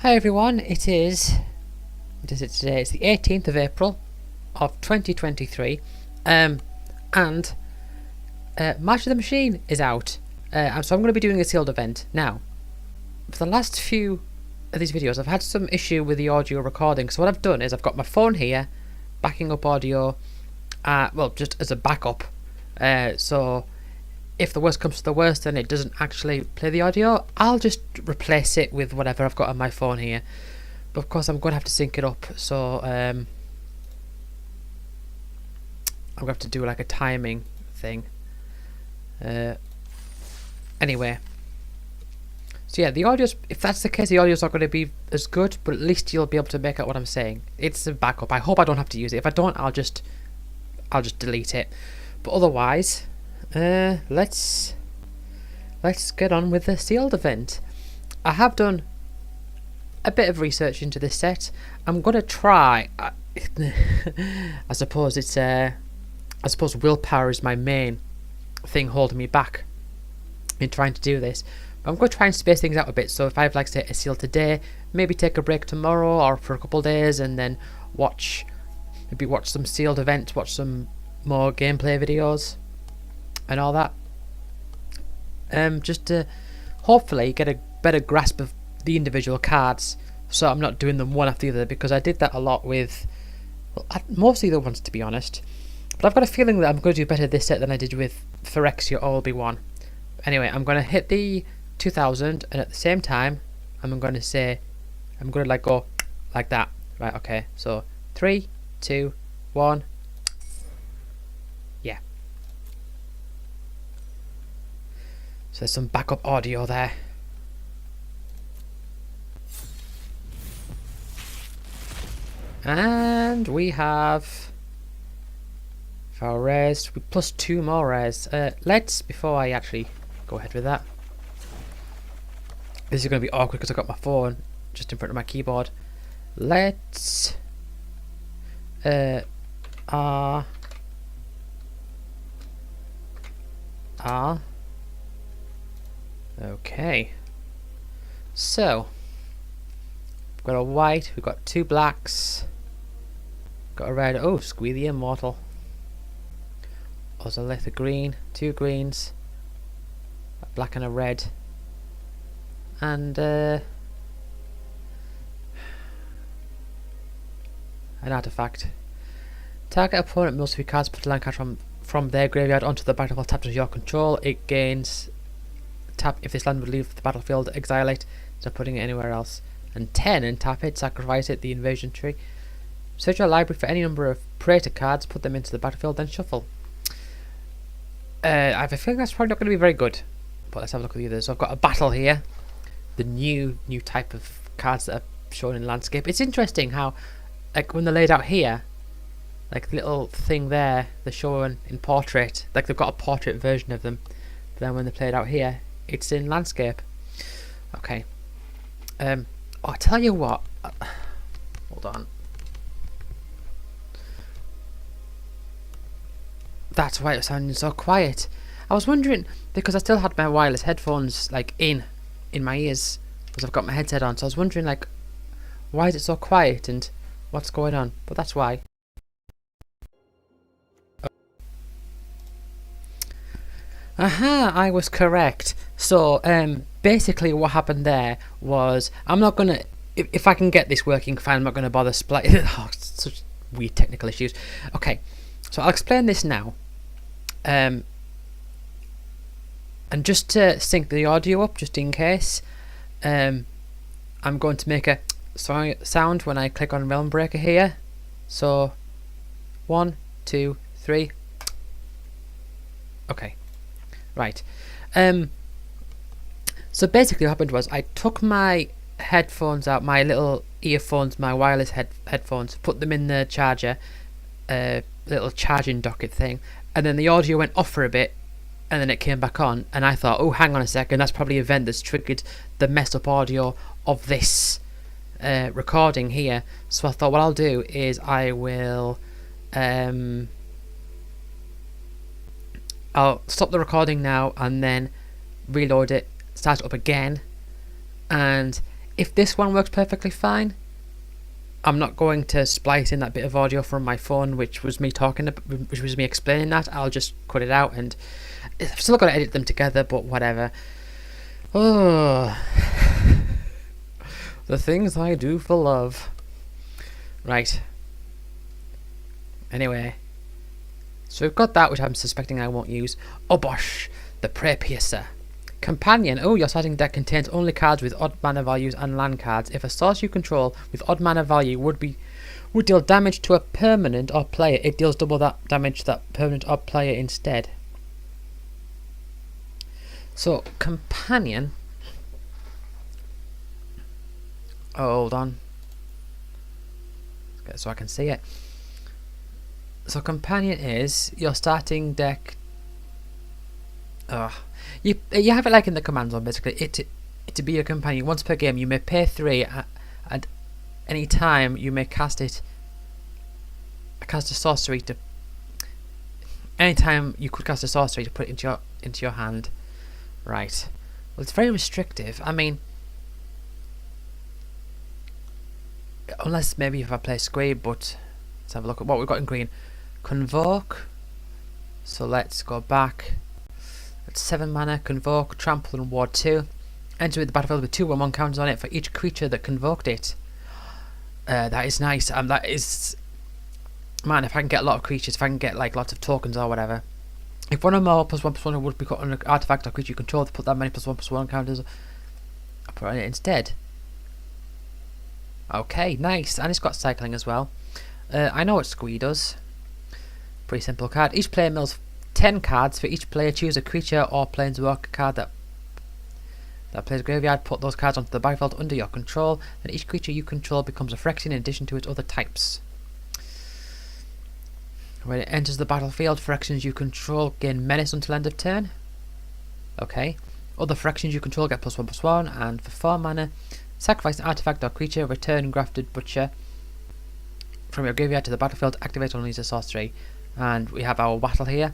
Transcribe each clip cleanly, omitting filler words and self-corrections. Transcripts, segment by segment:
Hi everyone, it is today? It's the 18th of April of 2023, and March of the Machine is out, so I'm going to be doing a sealed event. Now, for the last few of these videos, I've had some issue with the audio recording, so what I've done is I've got my phone here, backing up audio, well, just as a backup, so if the worst comes to the worst and it doesn't actually play the audio, I'll just replace it with whatever I've got on my phone here. But of course I'm going to have to sync it up, so I'm going to have to do like a timing thing. Anyway, so yeah, the audio's, if that's the case, the audio's not going to be as good, but at least you'll be able to make out what I'm saying. It's a backup. I hope I don't have to use it. If I don't, I'll just delete it. But otherwise, let's get on with the sealed event. I have done a bit of research into this set. I'm gonna try. I suppose it's I suppose willpower is my main thing holding me back in trying to do this. But I'm going to try and space things out a bit. So if I have, like, say, a seal today, maybe take a break tomorrow or for a couple of days, and then maybe watch some sealed events, watch some more gameplay videos and all that, just to hopefully get a better grasp of the individual cards, so I'm not doing them one after the other, because I did that a lot with, well, most of the other ones, to be honest. But I've got a feeling that I'm going to do better this set than I did with Phyrexia or Obi-Wan. Anyway, I'm going to hit the 2000, and at the same time I'm going to like go like that. Right, okay, so 3, 2, 1. Yeah. So there's some backup audio there. And we have our rares, plus 2 more rares. Before I actually go ahead with that, this is going to be awkward because I've got my phone just in front of my keyboard. Let's okay, so we've got a white, we've got 2 blacks, got a red. Oh, Squee the Immortal. Ozolith, a green, 2 greens, a black and a red, and an artifact. Target opponent moves 3 cards, put a land card from their graveyard onto the battlefield tapped as your control. It gains tap if this land would leave the battlefield, exile it instead of putting it anywhere else. And 10, and tap it, sacrifice it, the invasion tree. Search your library for any number of Praetor cards, put them into the battlefield, then shuffle. I have a feeling that's probably not going to be very good, but let's have a look at the others. So I've got a battle here, the new type of cards that are shown in landscape. It's interesting how, like, when they're laid out here, like the little thing there, they're shown in portrait, like they've got a portrait version of them, but then when they're played out here, it's in landscape. Okay. Oh, I'll tell you what. Hold on. That's why it was sounding so quiet. I was wondering, because I still had my wireless headphones like in my ears, because I've got my headset on. So I was wondering, like, why is it so quiet and what's going on? But that's why. Aha, I was correct. So basically what happened there was, I'm not gonna, if I can get this working fine, I'm not gonna bother splitting. Oh, such weird technical issues. Okay, so I'll explain this now. And just to sync the audio up, just in case, I'm going to make a sound when I click on Realm Breaker here. So 1, 2, 3. Okay, right. So basically what happened was, I took my headphones out, my little earphones, my wireless headphones, put them in the charger, little charging docket thing, and then the audio went off for a bit, and then it came back on, and I thought, oh, hang on a second, that's probably an event that's triggered the messed up audio of this recording here. So I thought what I'll do is I will I'll stop the recording now and then reload it, start it up again, and If this one works perfectly fine, I'm not going to splice in that bit of audio from my phone, which was me explaining that. I'll just cut it out, and I've still got to edit them together, but whatever. Oh, the things I do for love. Right. Anyway, so we've got that, which I'm suspecting I won't use. Obosh, the Prey Piercer. Companion. Oh, your starting deck contains only cards with odd mana values and land cards. If a source you control with odd mana value would deal damage to a permanent or player, it deals double that damage to that permanent or player instead. So, Companion. Oh, hold on. Okay, so I can see it. So, Companion is your starting deck. You have it like in the command zone, basically. It to be your companion. Once per game, you may pay 3 at any time. You may cast a sorcery to. Anytime you could cast a sorcery to put it into your hand. Right. Well, it's very restrictive. I mean, unless maybe if I play Squib, but let's have a look at what we've got in green. Convoke. So let's go back. It's 7 mana, Convoke, Trample and Ward 2. Enter the battlefield with 2 1/1 counters on it for each creature that convoked it. That is nice. That is... Man, if I can get a lot of creatures, if I can get like lots of tokens or whatever. If one or more +1/+1 would be cut on an artifact or creature you control to put that many +1/+1 counters, I'll put on it instead. Okay, nice. And it's got cycling as well. I know what Squee does. Pretty simple card. Each player mills 10 cards. For each player, choose a creature or planeswalker card that plays graveyard. Put those cards onto the battlefield under your control. Then each creature you control becomes a Phyrexian in addition to its other types. When it enters the battlefield, Phyrexians you control gain menace until end of turn. Okay. Other Phyrexians you control get +1/+1, and for 4 mana, sacrifice an artifact or creature, return Grafted Butcher from your graveyard to the battlefield, activate only as a sorcery. And we have our battle here.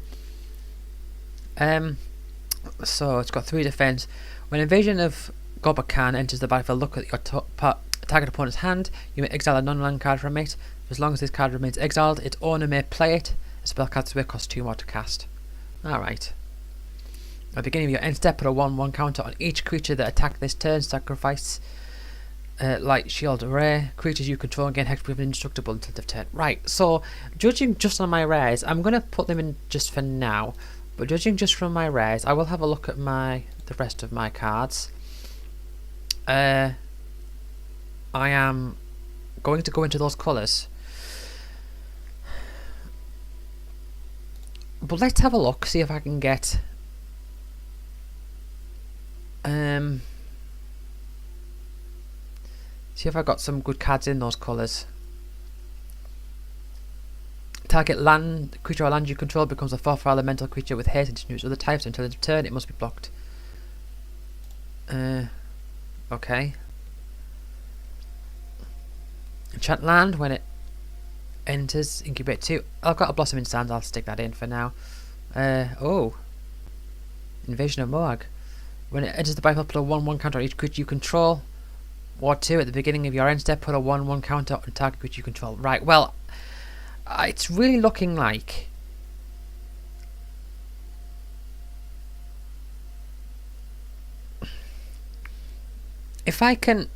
So it's got 3 defense. When Invasion of Gobakan enters the battlefield, look at your target opponent's hand. You may exile a non-land card from it. As long as this card remains exiled, its owner may play it. A spell card this way costs 2 more to cast. Alright. At the beginning of your end step, put a 1/1 counter on each creature that attacked this turn. Sacrifice Light Shield Array. Creatures you control gain hexproof and indestructible until the turn. Right, so judging just on my rares, I'm going to put them in just for now. But judging just from my rares, I will have a look at the rest of my cards. I am going to go into those colours. But let's have a look, see if I can get... see if I got some good cards in those colours. Target land creature or land you control becomes a 4/4 elemental creature with haste and its other types until its turn. It must be blocked. Okay. Enchant land when it enters. Incubate 2. I've got a Blossoming Sands. I'll stick that in for now. Oh. Invasion of Moag. When it enters the battlefield, put a 1/1 counter on each creature you control. Ward 2 at the beginning of your end step, put a 1/1 counter on target creature you control. Right. Well. It's really looking like if I can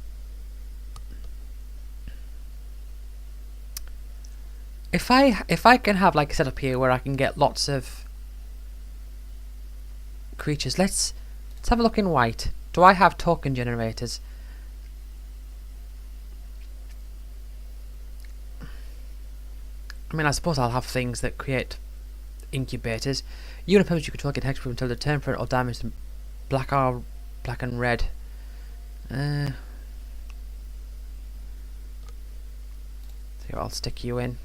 have like a setup here where I can get lots of creatures. Let's have a look in white. Do I have token generators? I mean, I suppose I'll have things that create incubators. Unit permanents you control get hexproof until the turn for it or damage them. Black and red. So I'll stick you in.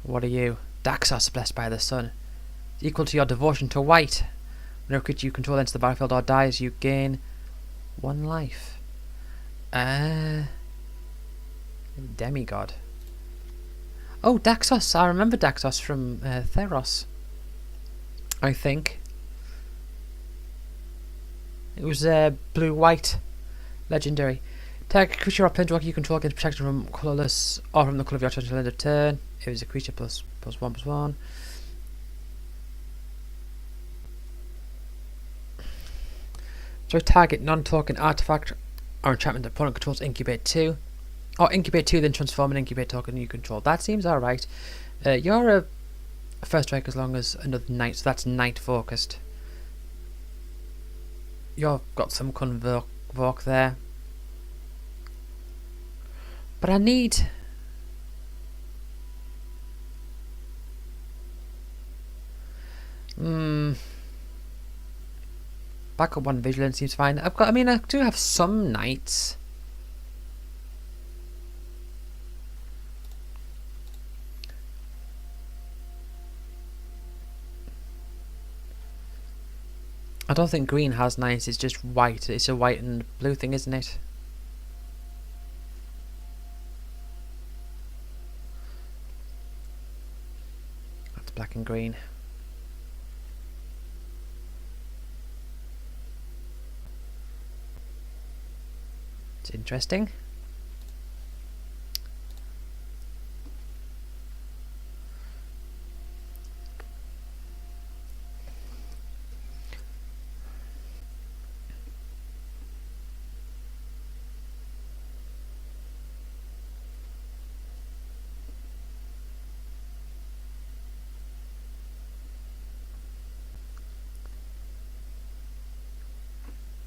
What are you? Daxos, blessed by the sun. Equal to your devotion to white. Whenever a creature you control enters the battlefield or dies, you gain 1 life. Demigod. Oh, Daxos. I remember Daxos from Theros. I think. It was blue-white. Legendary. Target creature or planeswalker you control gets protection from colourless or from the colour of your choice until end of turn. If it's a creature +1/+1. So target non-token artifact or enchantment the opponent controls incubate 2. Or incubate 2 then transform an incubate token you control. That seems alright. You're a first strike as long as another knight, so that's knight focused. You've got some convoke there. But I need... Backup 1 vigilance seems fine. I do have some knights. I don't think green has knights, it's just white. It's a white and blue thing, isn't it? That's black and green. It's interesting.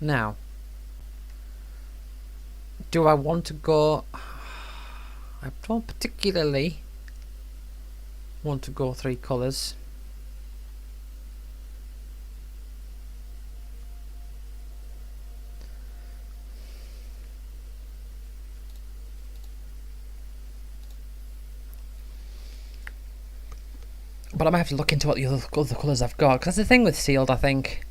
Now, do I want to go... I don't particularly want to go 3 colours. But I might have to look into what the other colours I've got, because that's the thing with sealed, I think.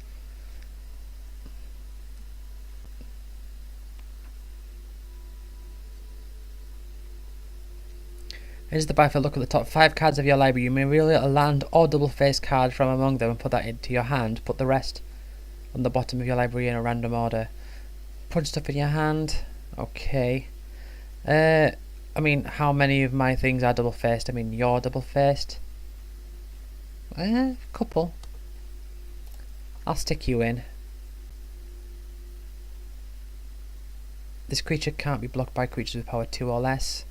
Here's the battlefield. Look at the top 5 cards of your library. You may reveal a land or double-faced card from among them and put that into your hand. Put the rest on the bottom of your library in a random order. Put stuff in your hand. Okay. I mean, how many of my things are double-faced? I mean, you're double-faced. Couple. I'll stick you in. This creature can't be blocked by creatures with power 2 or less.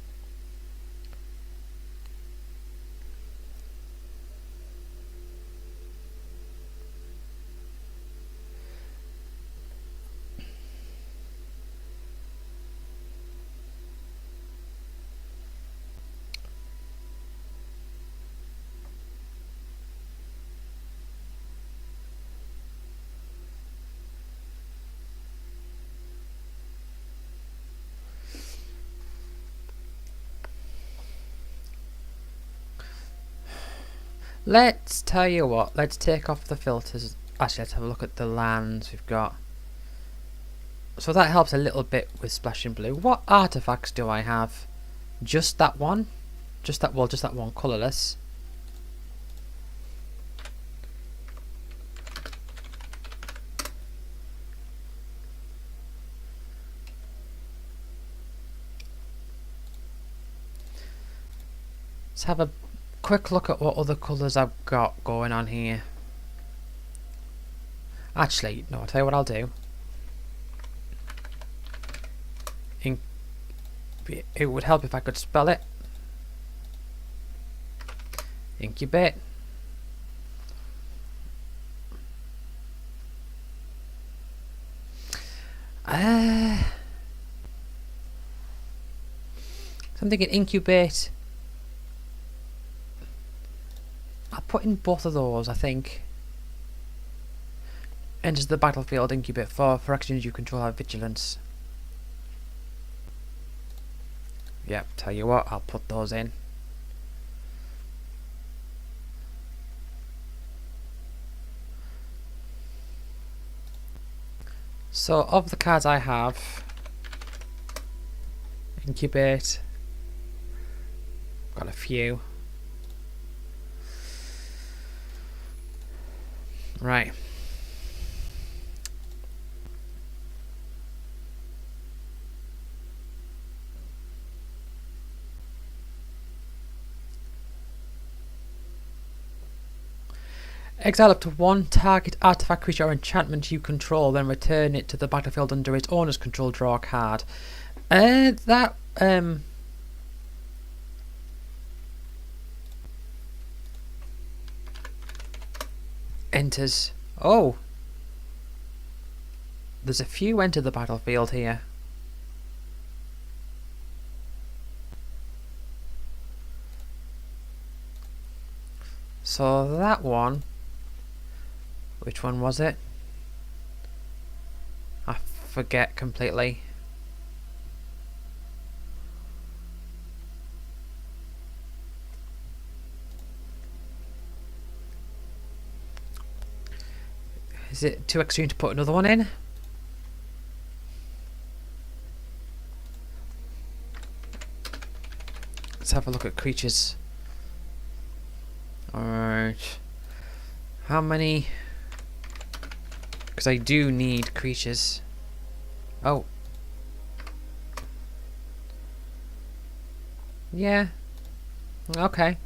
Let's tell you what, let's take off the filters. Actually, let's have a look at the lands we've got. So that helps a little bit with splashing blue. What artifacts do I have? Just that one? Just that one colourless. Let's have a quick look at what other colours I've got going on here. Actually, no, I'll tell you what I'll do. It would help if I could spell it. Incubate. I'm thinking incubate. I'll put in both of those, I think. Enters the battlefield, incubate 4. For actions you control have vigilance. Yep, tell you what, I'll put those in. So, of the cards I have, incubate, got a few. Right. Exile up to one target artifact, creature, or enchantment you control, then return it to the battlefield under its owner's control. Draw a card. That enters. Oh, there's a few enter the battlefield here. So that one. Which one was it? I forget completely. Is it too extreme to put another one in? Let's have a look at creatures. Alright. How many? Because I do need creatures. Oh. Yeah. Okay.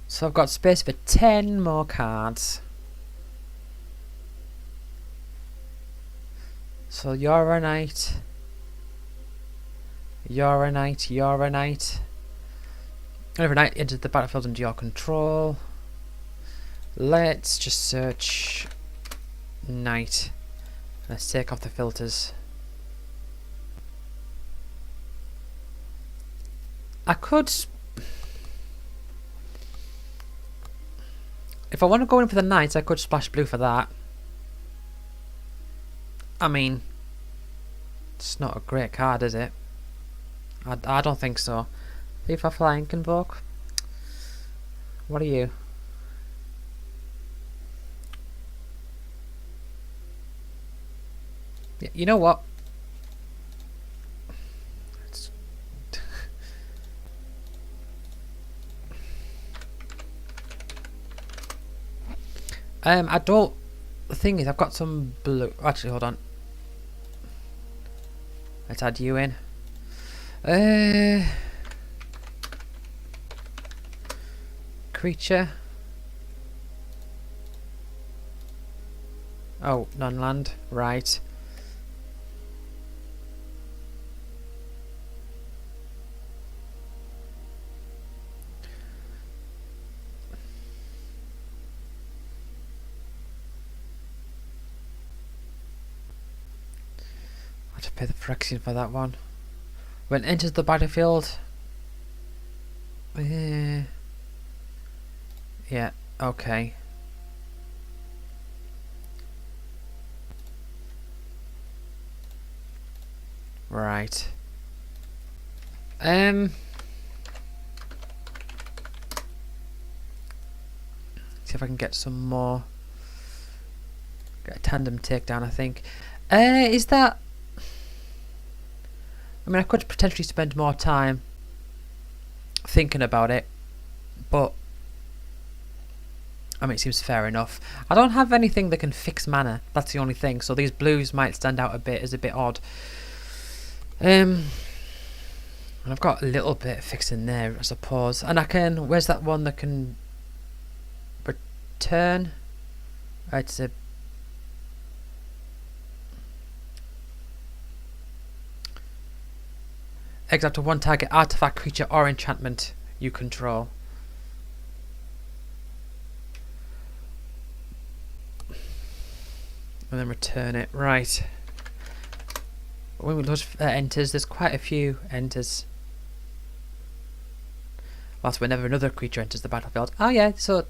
So I've got space for 10 more cards. So you're a knight. You're a knight. You're a knight. Whenever a knight enters the battlefield under your control. Let's just search knight. Let's take off the filters. I could... If I want to go in for the knights, I could splash blue for that. I mean, it's not a great card, is it? I don't think so. If I flying convoke. What are you? Yeah, you know what? I don't. The thing is, I've got some blue. Actually, hold on. Let's add you in. Creature. Oh, non-land. Right. I have to pay the Phyrexian for that one. When it enters the battlefield. Yeah, okay. Right. See if I can get some more. Get a tandem takedown, I think. Is that... I mean, I could potentially spend more time thinking about it, but I mean, it seems fair enough. I don't have anything that can fix mana. That's the only thing. So these blues might stand out a bit as a bit odd. And I've got a little bit of fixing there, I suppose. And I can. Where's that one that can return? It's a. Exile to one target artifact, creature, or enchantment you control. And then return it. Right. When we look at enters, there's quite a few enters. Whilst whenever another creature enters the battlefield. Oh yeah, so...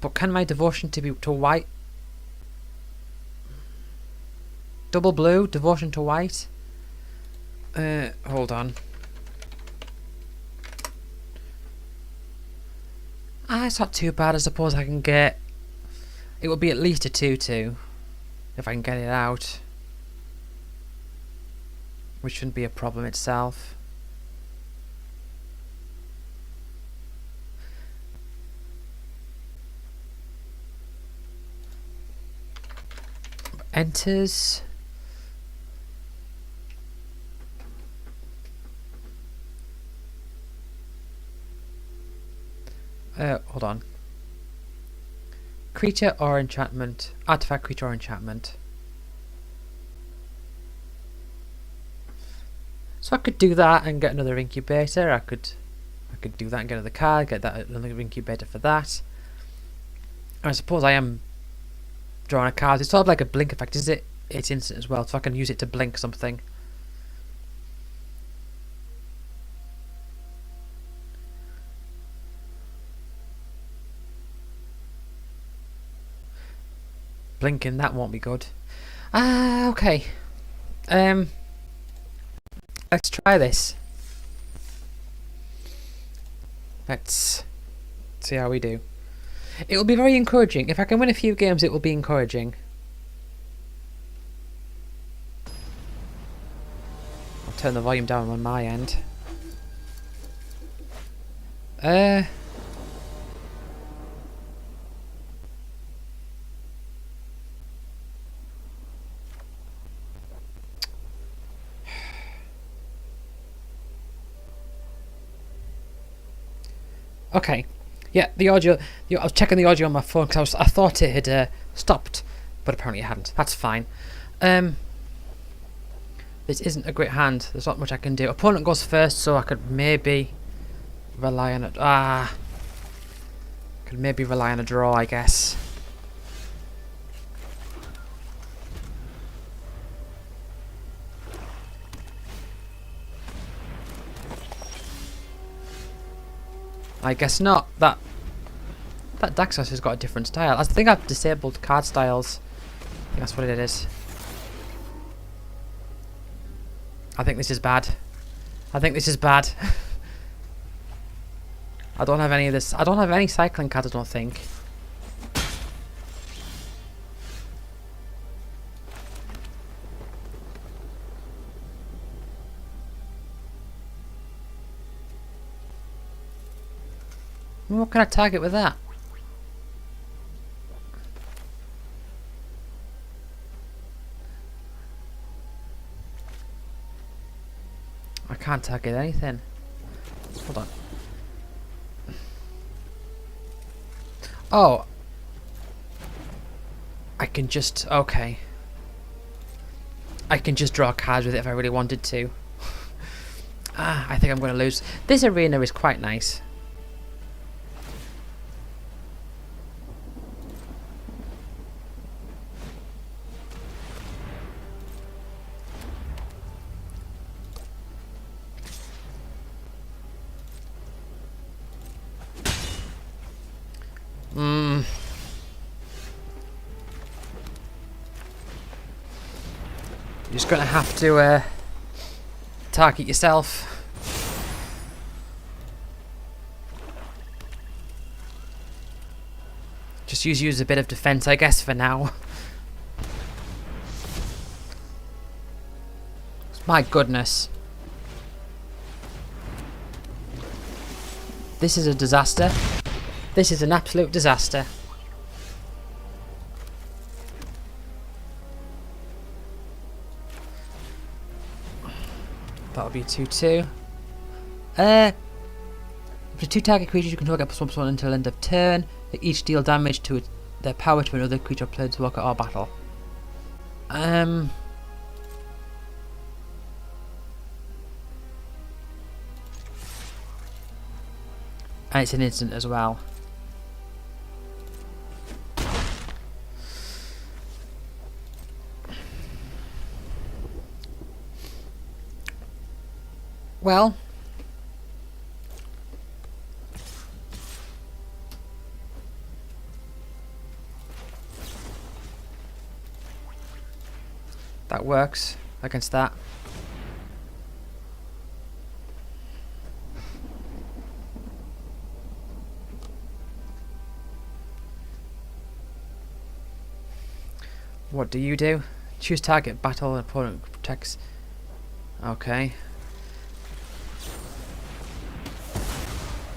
But can my devotion to white... Double blue, devotion to white. Hold on. It's not too bad. I suppose I can get... It would be at least a 2-2 if I can get it out. Which shouldn't be a problem itself. enters. Hold on. Creature or enchantment. Artifact, creature or enchantment. So I could do that and get another incubator. I could do that and get another card, get that another incubator for that. I suppose I am drawing a card. It's sort of like a blink effect, is it? It's instant as well, so I can use it to blink something. Blinking, that won't be good. Okay. Let's try this. Let's see how we do. It will be very encouraging. If I can win a few games, it will be encouraging. I'll turn the volume down on my end. Okay, yeah, the audio. I was checking the audio on my phone because I thought it had stopped, but apparently it hadn't. That's fine. This isn't a great hand. There's not much I can do. Opponent goes first, so I could maybe rely on it. Could maybe rely on a draw, I guess. I guess not. That Daxos has got a different style. I think I've disabled card styles. I think that's what it is. I think this is bad. I think this is bad. I don't have any of this. I don't have any cycling cards, I don't think. What can I target with that? I can't target anything. Hold on. Oh. I can just... Okay. I can just draw cards with it if I really wanted to. I think I'm going to lose. This arena is quite nice. You're just going to have to target yourself. Just use a bit of defense, I guess, for now. My goodness. This is a disaster. This is an absolute disaster. That'll be 2-2. For 2 target creatures, you can target +1/+1 until end of turn. They each deal damage to their power to another creature, planeswalker, or battle. And it's an instant as well. Well, that works against that. What do you do? Choose target, battle, and opponent protects. Okay.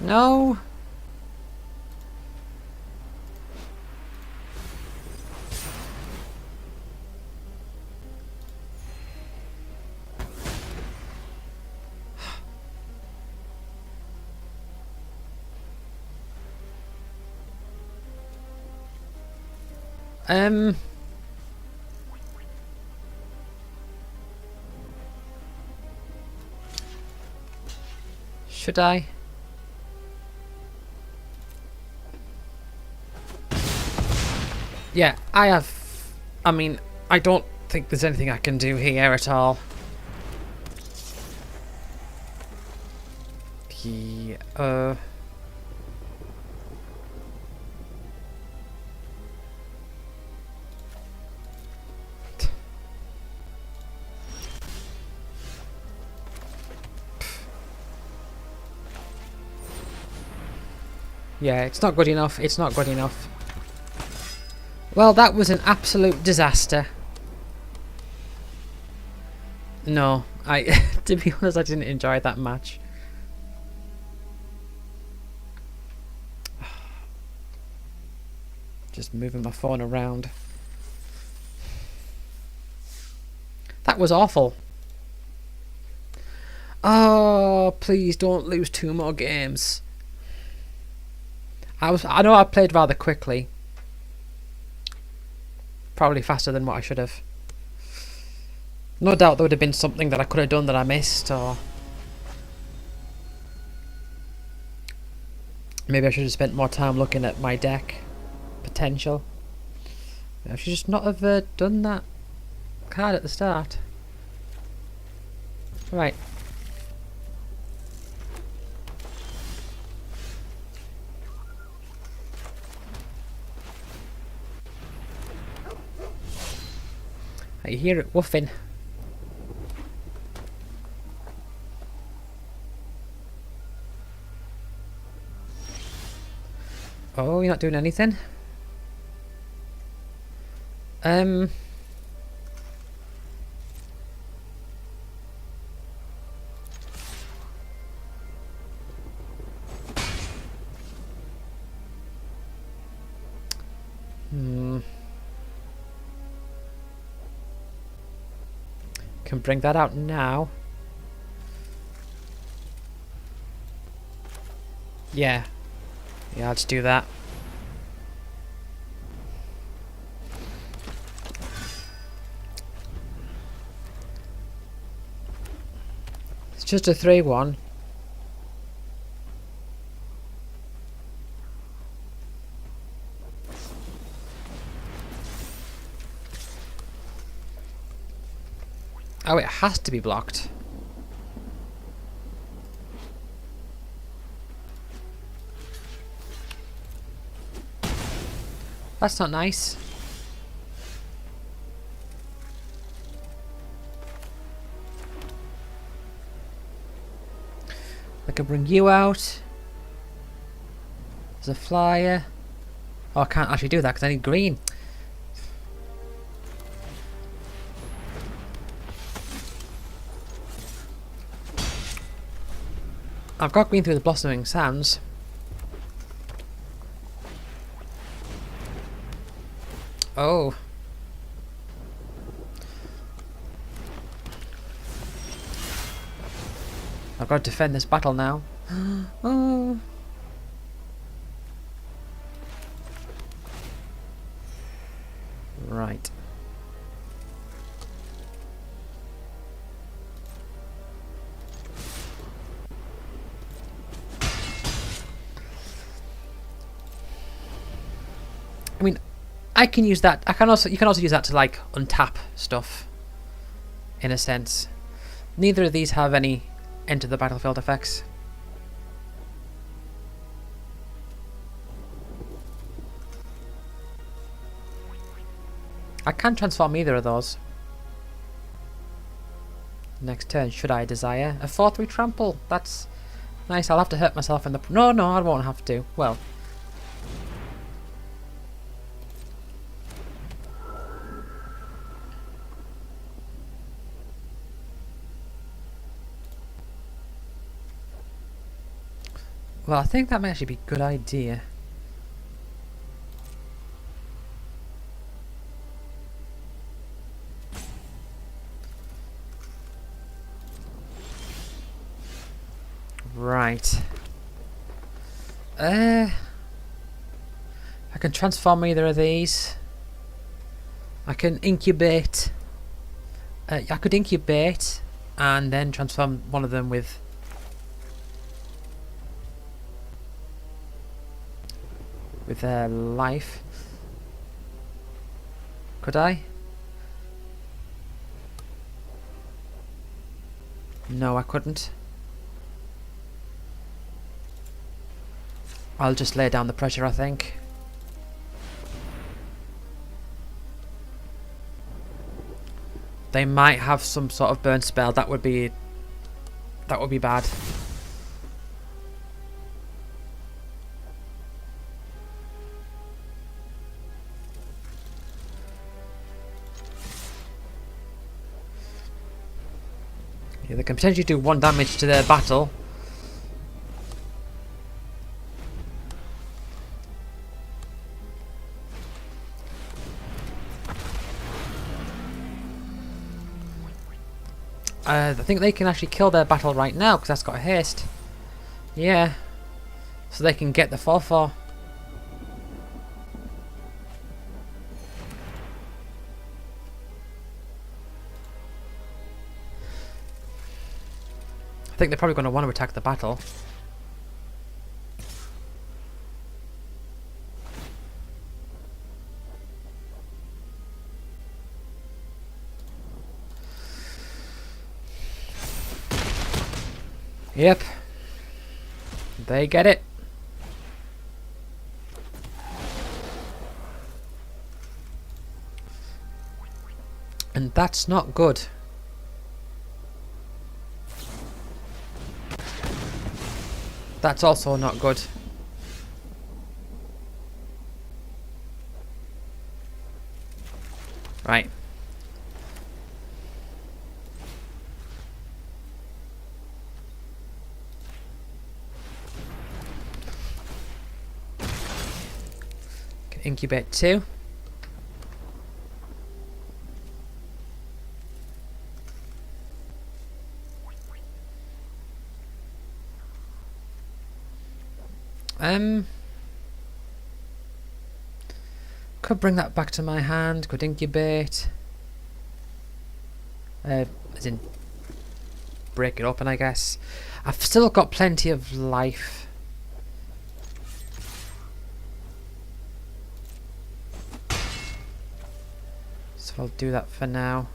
No. Should I? Yeah, I have. I mean, I don't think there's anything I can do here at all. Yeah, yeah, it's not good enough. It's not good enough. Well, that was an absolute disaster. No, to be honest, I didn't enjoy that match. Just moving my phone around. That was awful. Oh, please don't lose 2 more games. I know I played rather quickly. Probably faster than what I should have. No doubt there would have been something that I could have done that I missed, or maybe I should have spent more time looking at my deck potential. I should just not have done that card at the start. Right. I hear it woofing. Oh, you're not doing anything? Can bring that out now. Yeah. Yeah, I'll just do that. It's just a 3-1. Oh, it has to be blocked. That's not nice. I can bring you out. There's a flyer. Oh, I can't actually do that because I need green. I've got green through the Blossoming Sands. Oh. I've got to defend this battle now. Oh. Right. I mean, I can use that. You can also use that to like untap stuff. In a sense, neither of these have any enter the battlefield effects. I can't transform either of those. Next turn, should I desire a 4/3 trample? That's nice. I'll have to hurt myself in the. No, I won't have to. Well. Well, I think that might actually be a good idea. Right. I can transform either of these. I can incubate. I could incubate and then transform one of them with life. Could I? No, I couldn't. I'll just lay down the pressure, I think. They might have some sort of burn spell. That would be bad. Yeah, they can potentially do 1 damage to their battle. I think they can actually kill their battle right now because that's got haste. Yeah. So they can get the 4/4. I think they're probably going to want to attack the battle. Yep. They get it. And that's not good. That's also not good. Right. Can incubate 2. Could bring that back to my hand, could incubate. As in, break it open, I guess. I've still got plenty of life. So I'll do that for now.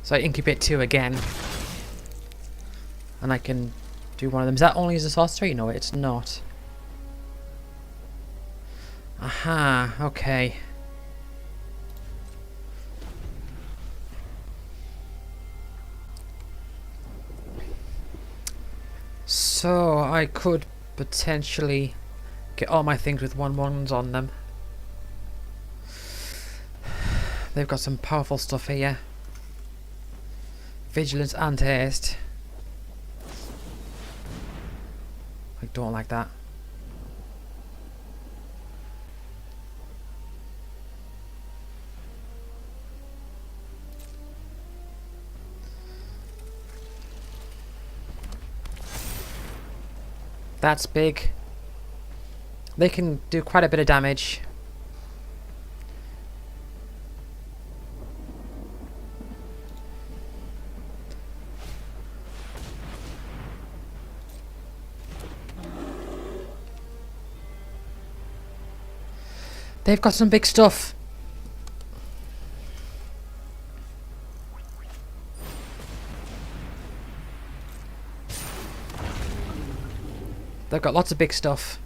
So I incubate 2 again. And I can do one of them. Is that only as a sorcery? No, it's not. Aha, okay. So I could potentially get all my things with 1/1s on them. They've got some powerful stuff here. Vigilance and haste. I don't like that. That's big. They can do quite a bit of damage. They've got some big stuff. They've got lots of big stuff.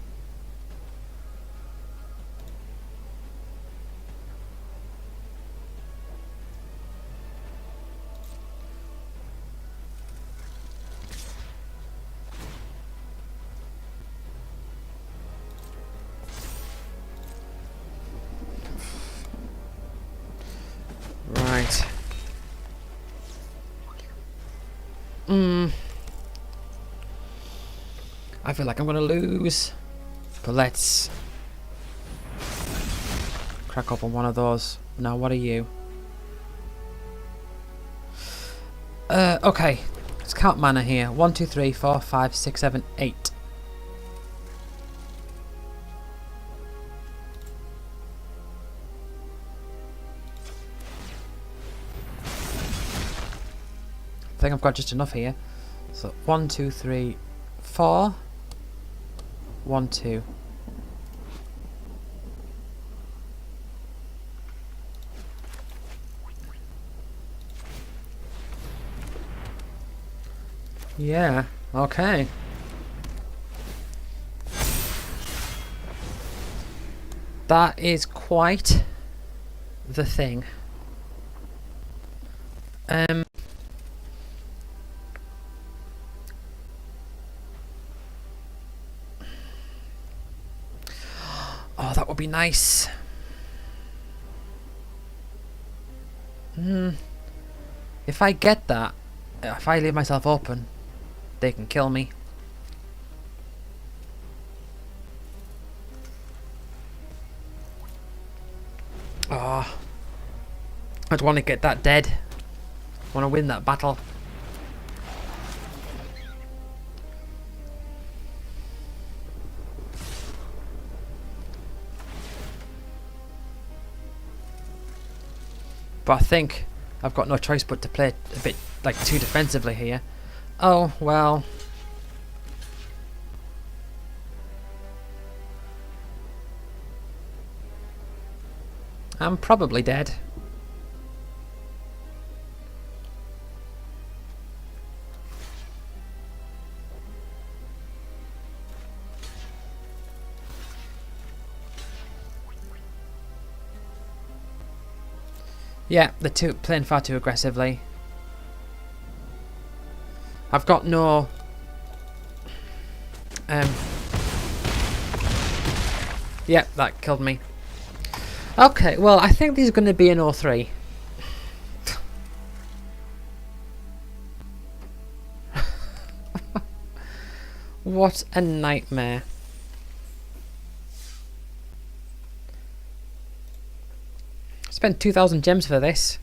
I feel like I'm gonna lose. But let's crack up on one of those. Now, what are you? Okay. Let's count mana here. 1, 2, 3, 4, 5, 6, 7, 8. I think I've got just enough here. So 1, 2, 3, 4. 1, 2. Yeah, okay. That is quite the thing. Oh, that would be nice. If I get that, if I leave myself open, they can kill me. Oh, I just want to get that dead. I want to win that battle. But I think I've got no choice but to play a bit like too defensively here. Oh, well. I'm probably dead. Yeah, they're playing far too aggressively. I've got no... yeah, that killed me. Okay, well, I think these are going to be an 0-3. What a nightmare. Spent 2,000 gems for this.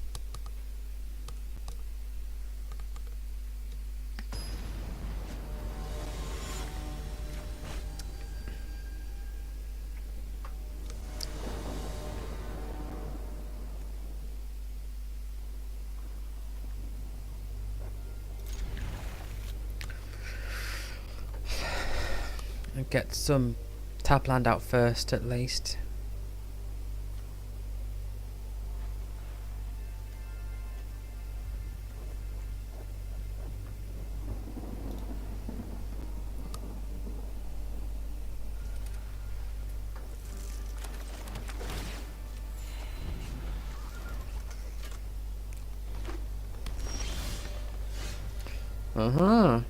And get some tap land out first, at least.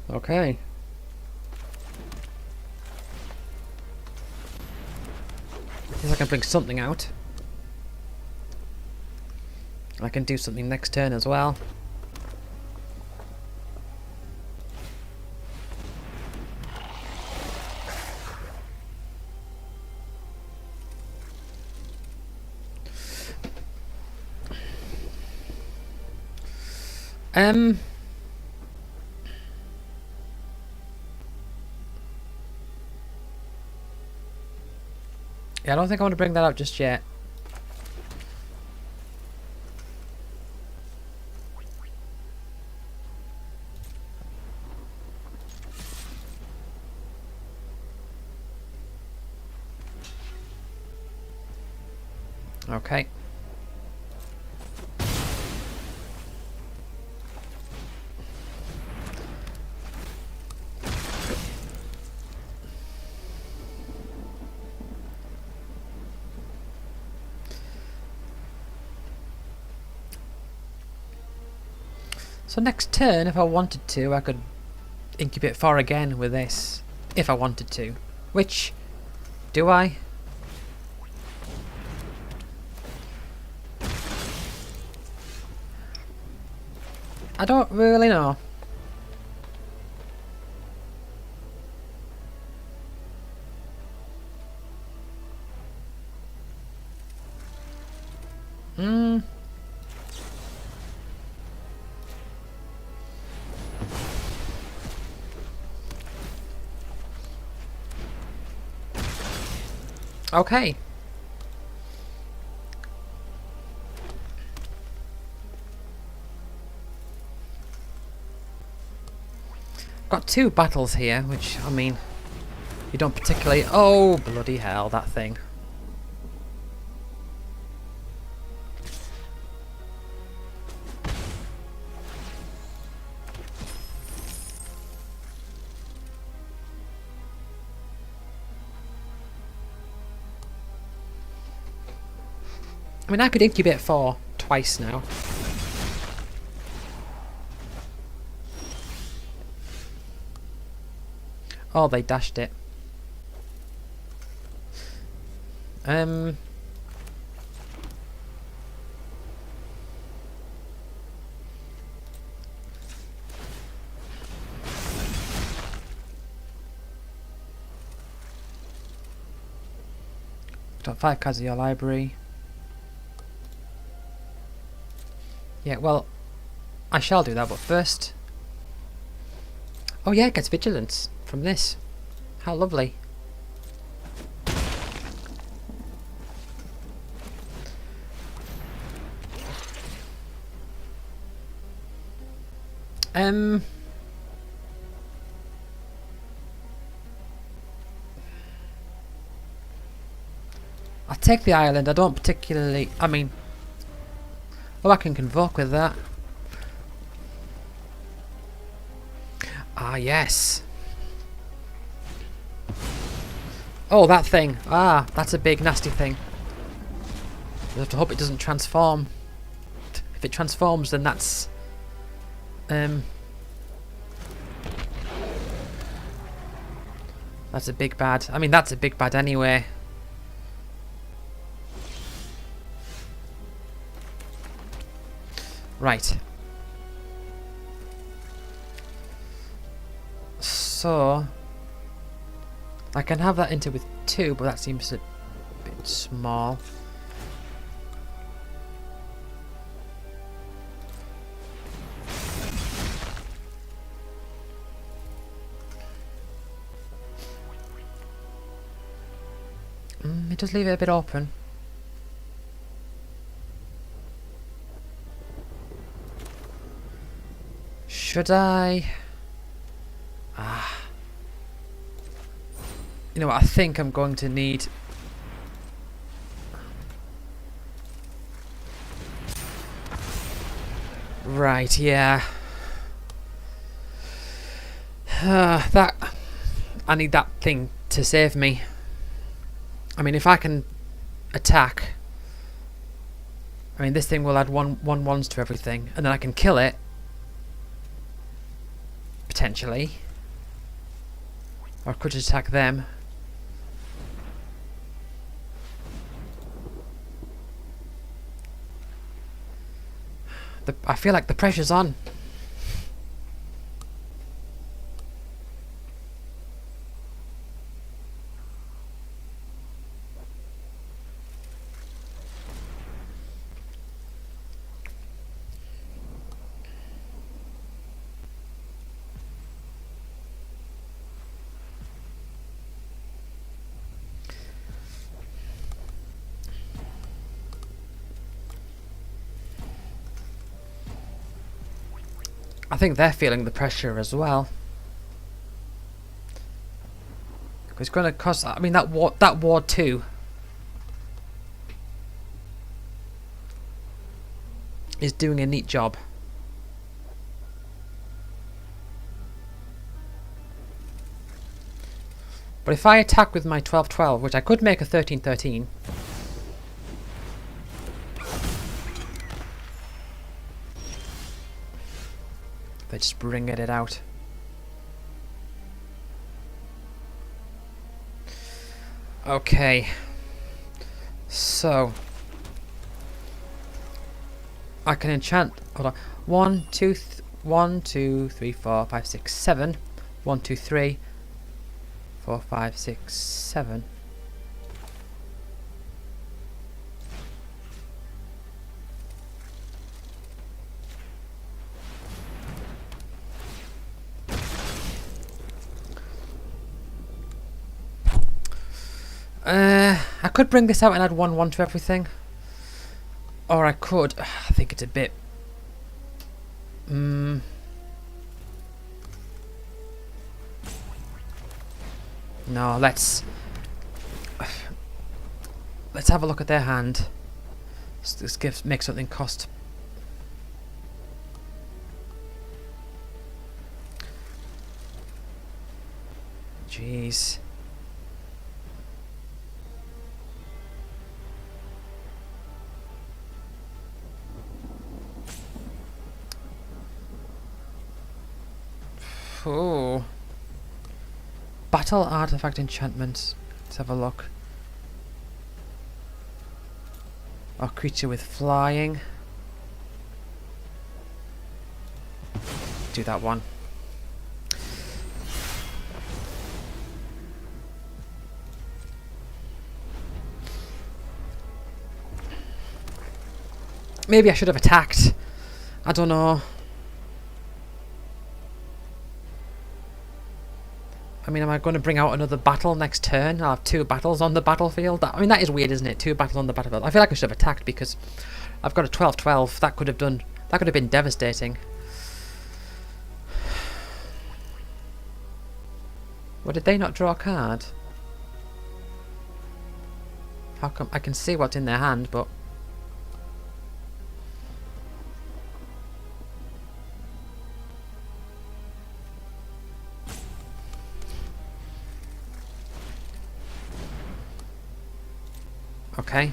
Okay. At least I can bring something out. I can do something next turn as well. Yeah, I don't think I want to bring that out just yet. Okay. So next turn, if I wanted to, I could incubate 4 again with this. If I wanted to. Which, do I? I don't really know. Okay. Got 2 battles here, which, I mean, you don't particularly... Oh, bloody hell, that thing. I mean, I could incubate 4 twice now. Oh, they dashed it. Got 5 cards in your library. Yeah, well, I shall do that, but first... Oh yeah, it gets vigilance from this. How lovely. I'll take the island. I don't particularly... I mean... Oh, I can convoke with that. Ah, yes. Oh, that thing. Ah, that's a big nasty thing. You have to hope it doesn't transform. If it transforms, then that's... That's a big bad. I mean, that's a big bad anyway. Right. So... I can have that into with 2, but that seems a bit small. It does leave it a bit open. Should I? You know what, I think I'm going to need... Right, yeah. That... I need that thing to save me. I mean, if I can attack... I mean, this thing will add one ones to everything, and then I can kill it. Potentially. Or I could just attack them. I feel like the pressure's on. I think they're feeling the pressure as well. It's going to cost... I mean, that ward 2 is doing a neat job. But if I attack with my 12-12, which I could make a 13-13... They're just bringing it out. Okay. So. I can enchant... Hold on. 1, 2, 3, 4, 5, 6, 7. 1, 2, 3, 4, 5, 6, 7. I could bring this out and add 1/1 to everything. Or I could... I think it's a bit... No, let's have a look at their hand. This make something cost. Jeez. Oh. Battle artifact enchantments. Let's have a look. Or creature with flying. Do that one. Maybe I should have attacked. I don't know. I mean, am I going to bring out another battle next turn? I'll have 2 battles on the battlefield. I mean, that is weird, isn't it? 2 battles on the battlefield. I feel like I should have attacked because I've got a 12/12. That could have been devastating. Well, did they not draw a card? How come? I can see what's in their hand, but... Okay.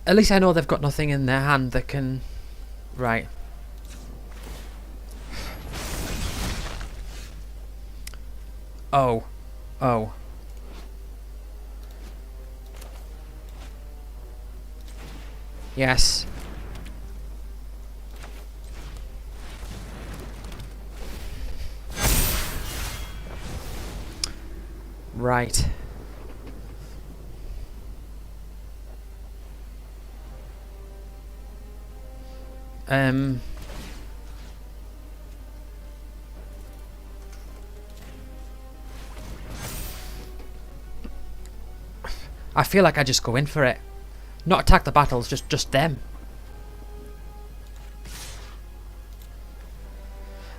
At least I know they've got nothing in their hand that can... Right. Oh. Oh. Yes. Right. I feel like I just go in for it. Not attack the battles, just them.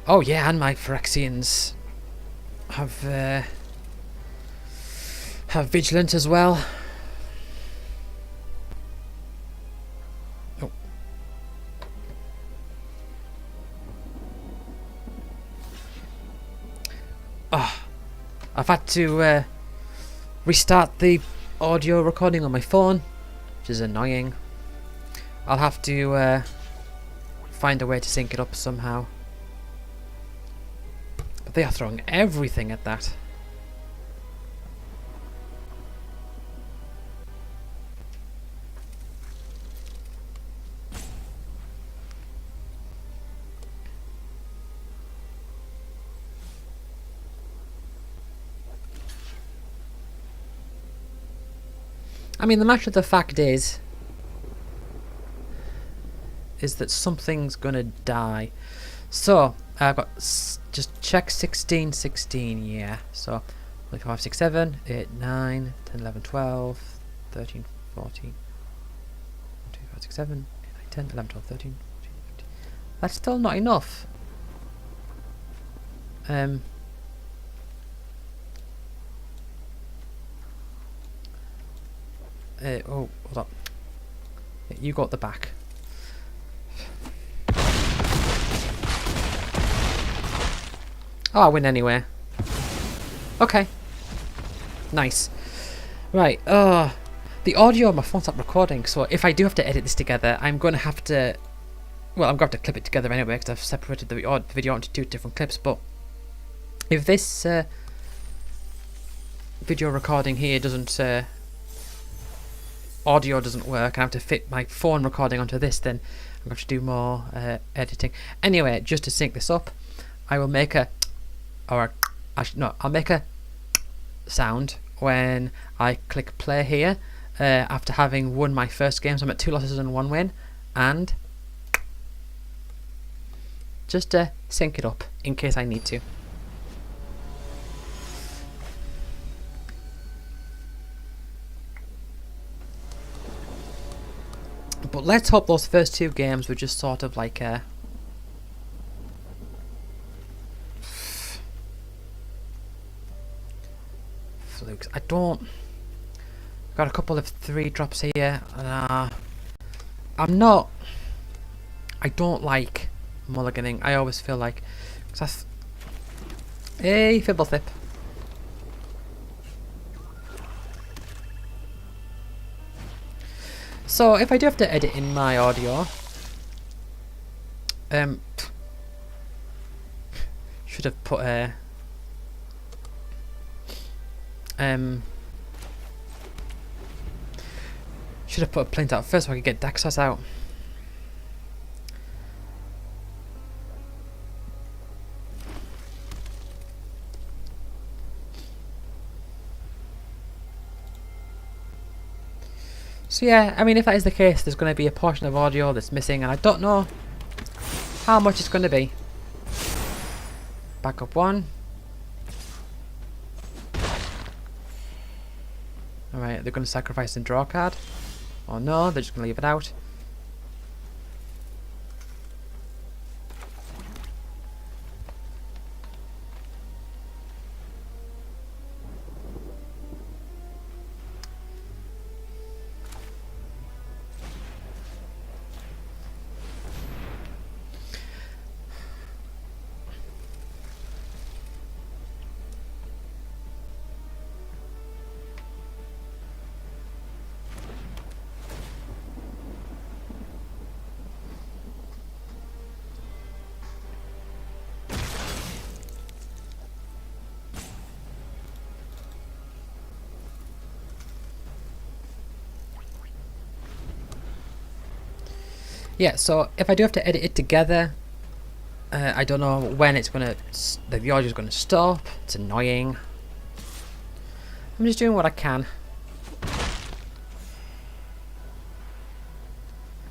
Oh yeah, and my Phyrexians have Vigilant as well. Oh. Oh, I've had to restart the audio recording on my phone, which is annoying. I'll have to find a way to sync it up somehow. But they are throwing everything at that. I mean, the matter of the fact is that something's gonna die. So I've got just check 16, 16, yeah. So 5, 6, 7, 8, 9, 10, 11, 12, 13, 14, 2, 5, 6, 7, 8, 9, 10, 11, 12, 13, 14, 15. That's still not enough. Oh, hold up. You got the back. Oh, I win anyway. Okay. Nice. Right, the audio on my phone stopped recording, so if I do have to edit this together, I'm going to have to... Well, I'm going to have to clip it together anyway, because I've separated the video into 2 different clips, but... If this video recording here doesn't... audio doesn't work, I have to fit my phone recording onto this, then I'm going to do more editing. Anyway, just to sync this up, I will make a, or no, I'll make a sound when I click play here after having won my first game. So I'm at 2 losses and 1 win, and just to sync it up in case I need to. But let's hope those first 2 games were just sort of like flukes. I don't. Got a couple of 3 drops here. I'm not. I don't like mulliganing. I always feel like. Hey, Fibblethip. So if I do have to edit in my audio, should have put a print out first so I could get Daxos out. So yeah, I mean, if that is the case, there's going to be a portion of audio that's missing, and I don't know how much it's going to be. Back up 1. Alright, they're going to sacrifice and draw a card. Or no, they're just going to leave it out. Yeah, so if I do have to edit it together, I don't know when it's gonna, the audio's gonna stop. It's annoying. I'm just doing what I can.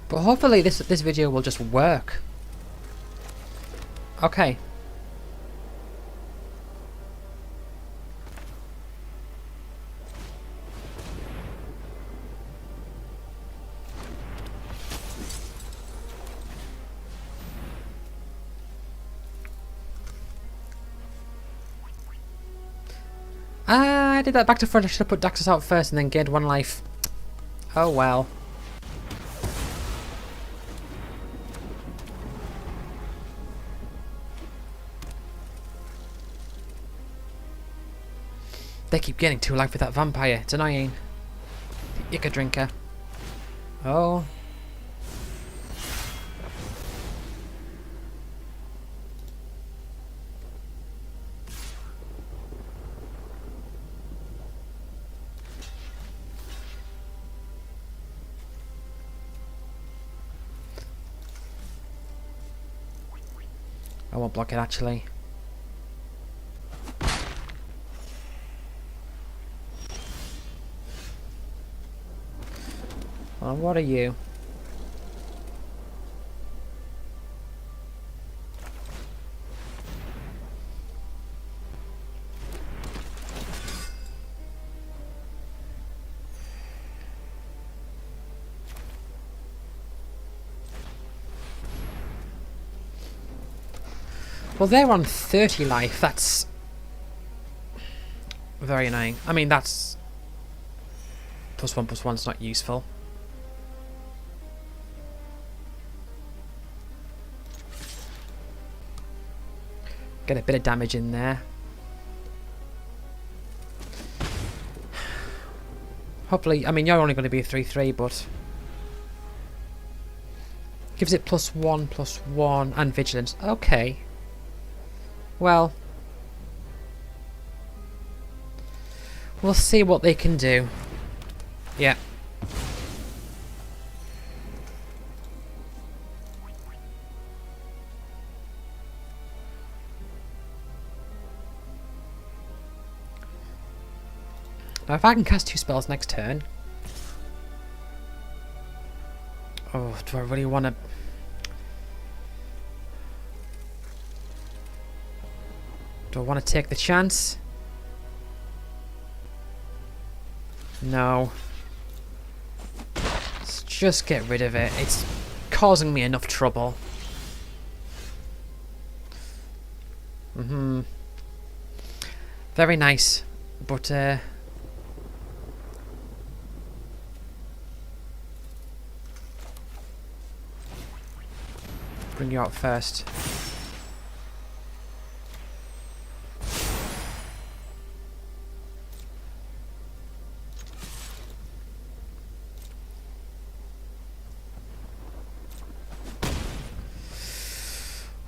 But hopefully this video will just work. Okay. I did that back to front. I should have put Daxos out first and then gained 1 life. Oh well. They keep getting 2 life with that vampire. It's annoying. Ica drinker. Oh. I won't block it actually. Well, what are you? Well, they're on 30 life. That's very annoying. I mean, that's +1/+1's not useful. Get a bit of damage in there. Hopefully, I mean, you're only going to be a 3/3, but gives it +1/+1 and vigilance. Okay. Well, we'll see what they can do. Yeah. Now if I can cast 2 spells next turn... Oh, do I really want to... Do I want to take the chance? No. Let's just get rid of it. It's causing me enough trouble. Very nice, but bring you out first.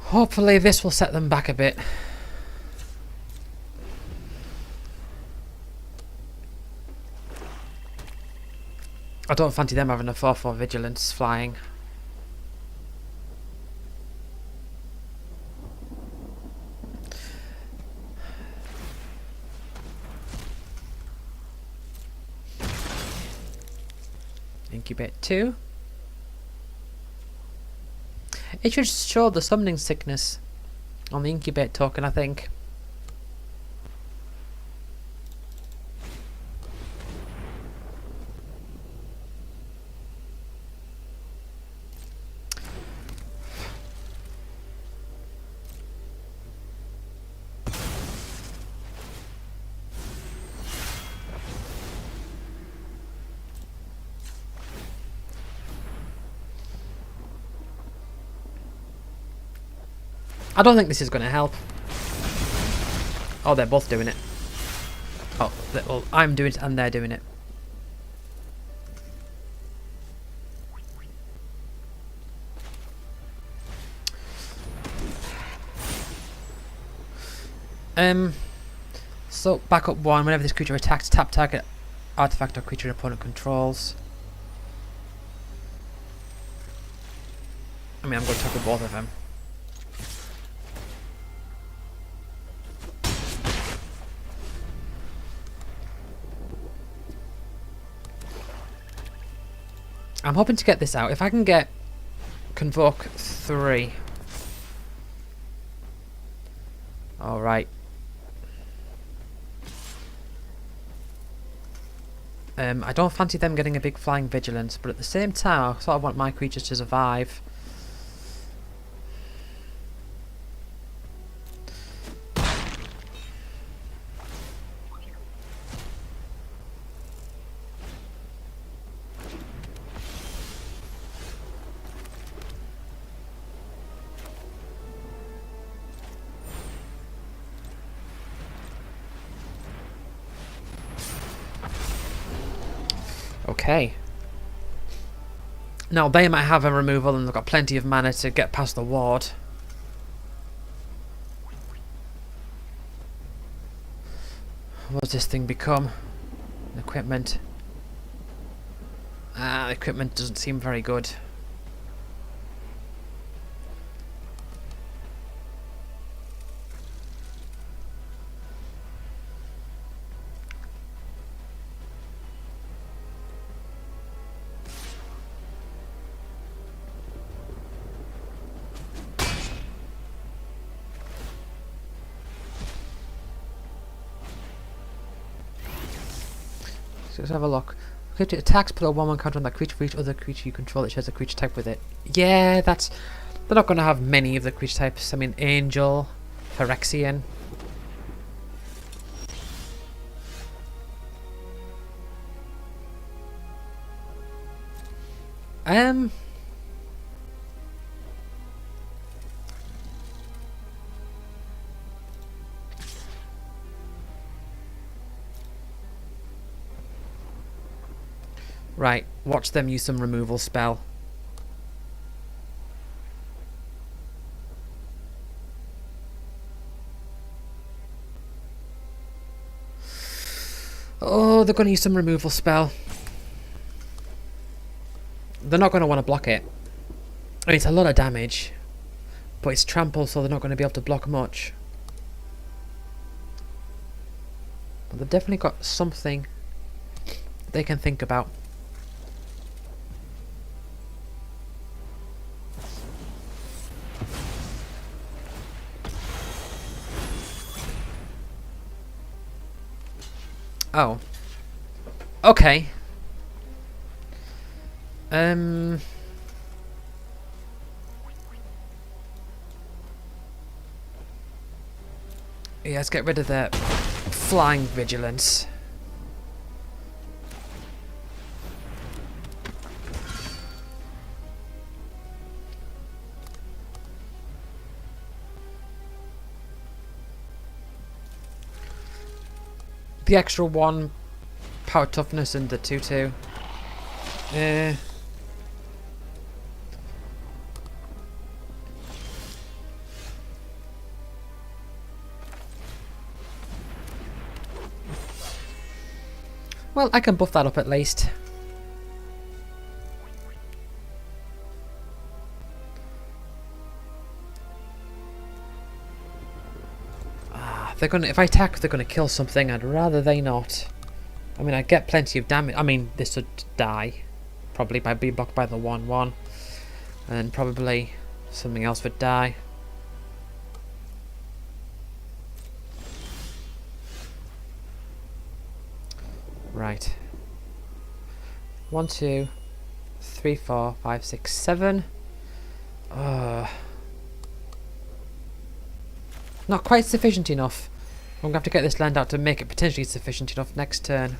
Hopefully this will set them back a bit. I don't fancy them having a 4/4 vigilance flying. Incubate 2. It should show the summoning sickness on the incubate token, I think. I don't think this is going to help. Oh, they're both doing it. Oh, well, I'm doing it and they're doing it. So, backup 1, whenever this creature attacks, tap target artifact or creature an opponent controls. I mean, I'm going to tackle both of them. I'm hoping to get this out. If I can get Convoke 3. Alright. I don't fancy them getting a big flying vigilance, but at the same time I sort of want my creatures to survive. Okay. Now they might have a removal and they've got plenty of mana to get past the ward. What does this thing become? Equipment. Ah, equipment doesn't seem very good. So let's have a look. Creature attacks, put a 1/1 counter on that creature for each other creature you control that shares a creature type with it. Yeah, that's... They're not going to have many of the creature types. I mean, Angel, Phyrexian. Right, watch them use some removal spell. Oh, they're going to use some removal spell. They're not going to want to block it. I mean, it's a lot of damage, but it's trample, so they're not going to be able to block much. But they've definitely got something they can think about. Oh. Okay. Yeah, let's get rid of the flying vigilance. The extra 1 power toughness and the 2-2. Well, I can buff that up at least. They're gonna. If I attack, they're gonna kill something. I'd rather they not. I mean, I get plenty of damage. I mean, this would die, probably by being blocked by the 1/1, and probably something else would die. Right. 1, 2, 3, 4, 5, 6, 7. Not quite sufficient enough. I'm gonna have to get this land out to make it potentially sufficient enough next turn.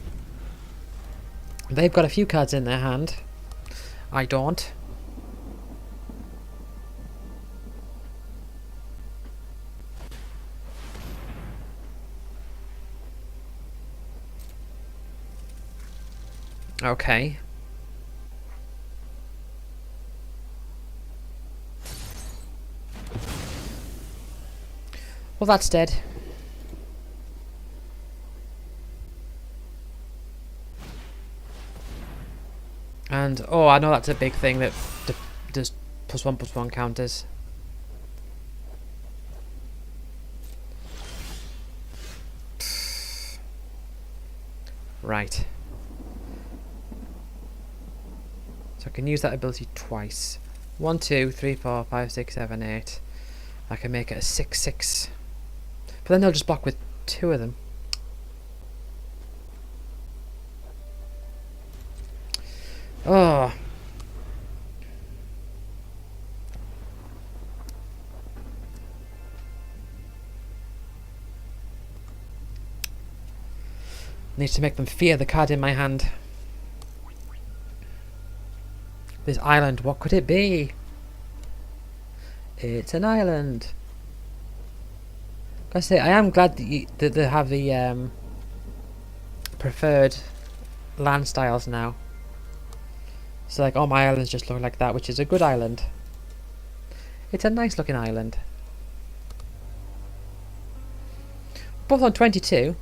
They've got a few cards in their hand. I don't. Okay. Well, that's dead. And, oh, I know that's a big thing that does +1/+1 counters. Right. So I can use that ability twice. 1, 2, 3, 4, 5, 6, 7, 8. I can make it a 6/6. But then they'll just block with 2 of them. Oh. Need to make them fear the card in my hand. This island, what could it be? It's an island. I say, I am glad that they have the preferred land styles now. So like all my islands just look like that, which is a good island. It's a nice looking island. Both on 22.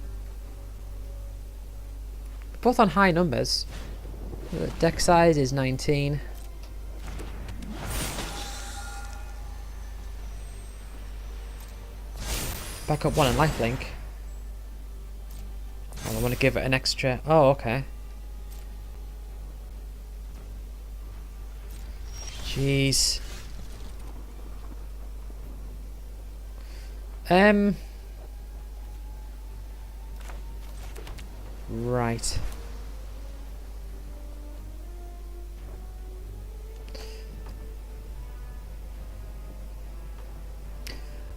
Both on high numbers. The deck size is 19. Back up 1 and lifelink. Oh, I want to give it an extra. Oh, okay. Jeez. Right.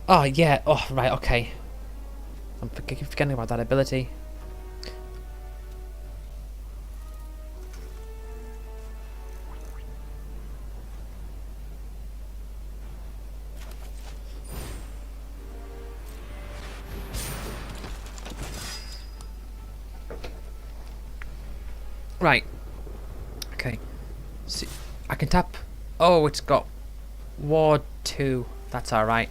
Oh, yeah. Oh, right, okay. I'm forgetting about that ability. Right. Okay. See, I can tap. Oh, it's got Ward 2. That's alright.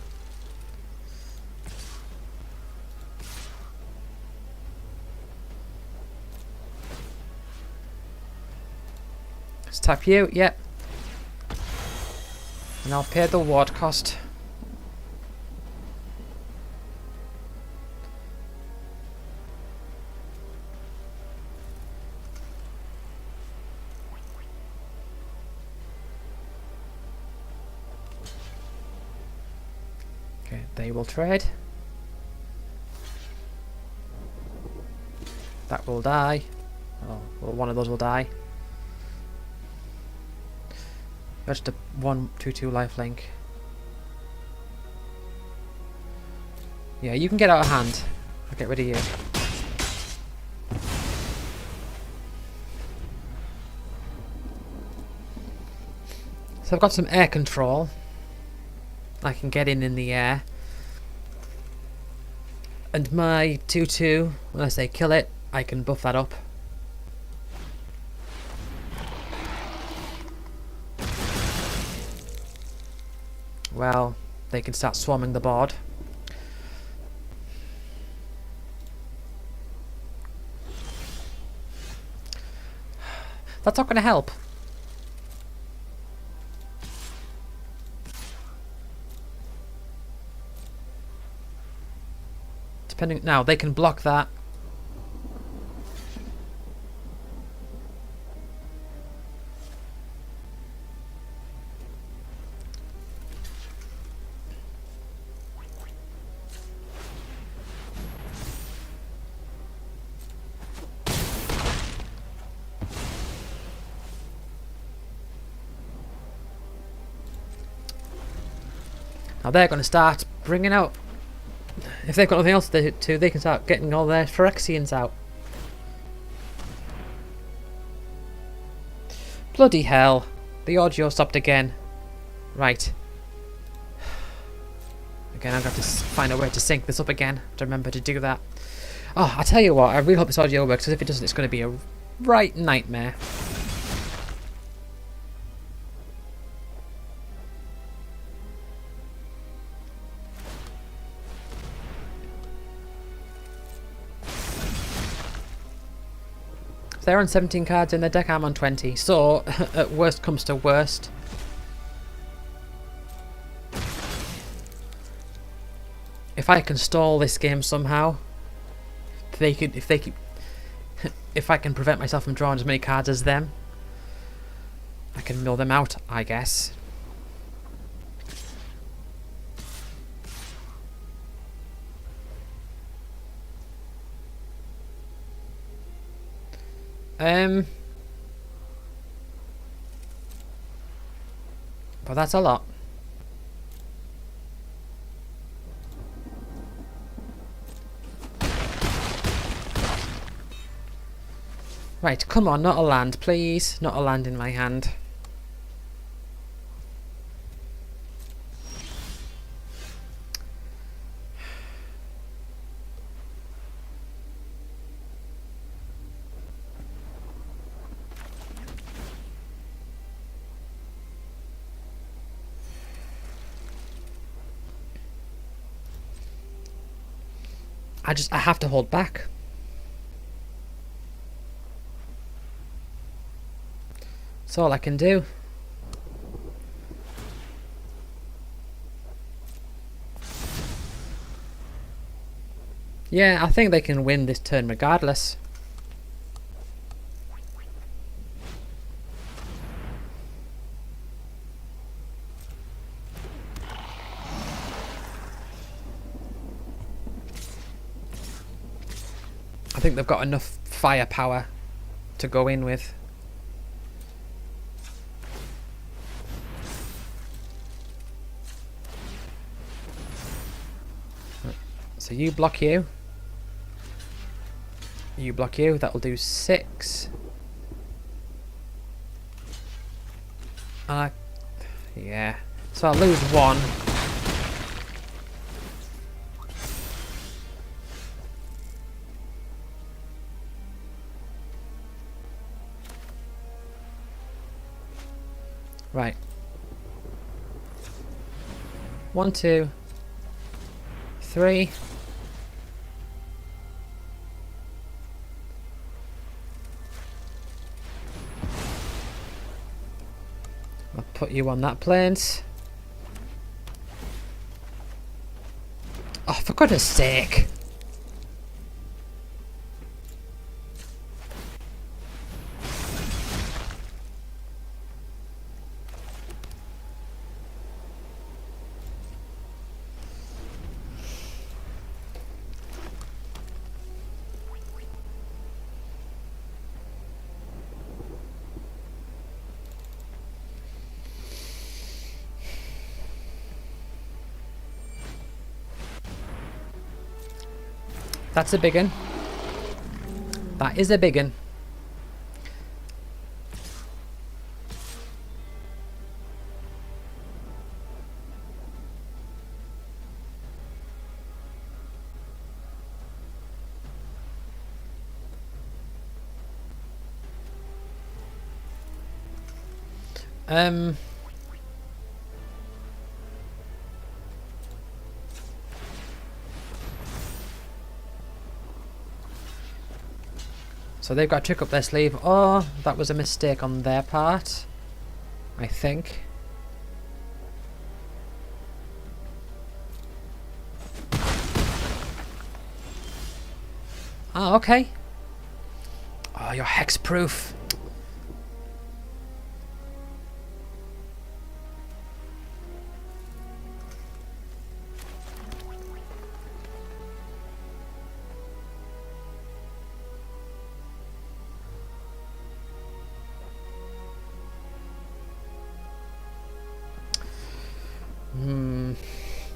Let's tap you. Yep. And I'll pay the ward cost. Okay, they will trade. That will die. Oh, well, one of those will die. Just a 1/2/2 lifelink. Yeah, you can get out of hand. I'll get rid of you. So I've got some air control. I can get in the air. And my 2/2, when I say kill it, I can buff that up. Well, they can start swarming the board. That's not going to help. Depending now, they can block that. Now they're going to start bringing out. If they've got nothing else to do, they can start getting all their Phyrexians out. Bloody hell. The audio stopped again. Right. Again, I'm going to have to find a way to sync this up again. To remember to do that. Oh, I tell you what, I really hope this audio works, because if it doesn't, it's going to be a right nightmare. They're on 17 cards in their deck, I'm on 20. So, at worst comes to worst. If I can stall this game somehow, if I can prevent myself from drawing as many cards as them, I can mill them out, I guess. But that's a lot. Right, come on, not a land, please. Not a land in my hand. I have to hold back. That's all I can do. Yeah, I think they can win this turn regardless. I think they've got enough firepower to go in with. So you block you. You block you. That will do 6. Yeah. So I'll lose 1. Right. 1, 2, 3. I'll put you on that plains. Oh, for goodness sake. That's a big one. That is a big one. So they've got a trick up their sleeve. Oh, that was a mistake on their part, I think. Oh, okay. Oh, you're hex-proof.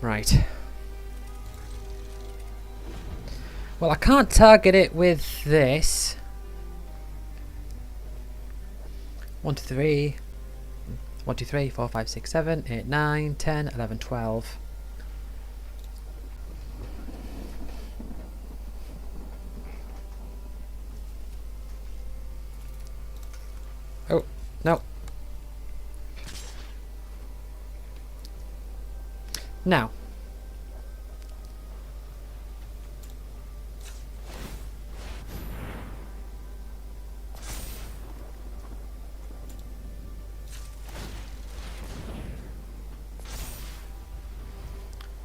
Right. Well, I can't target it with this. 1, 2, 3. 1, 2, 3, 4, 5, 6, 7, 8, 9, 10, 11, 12. Oh, no. Now.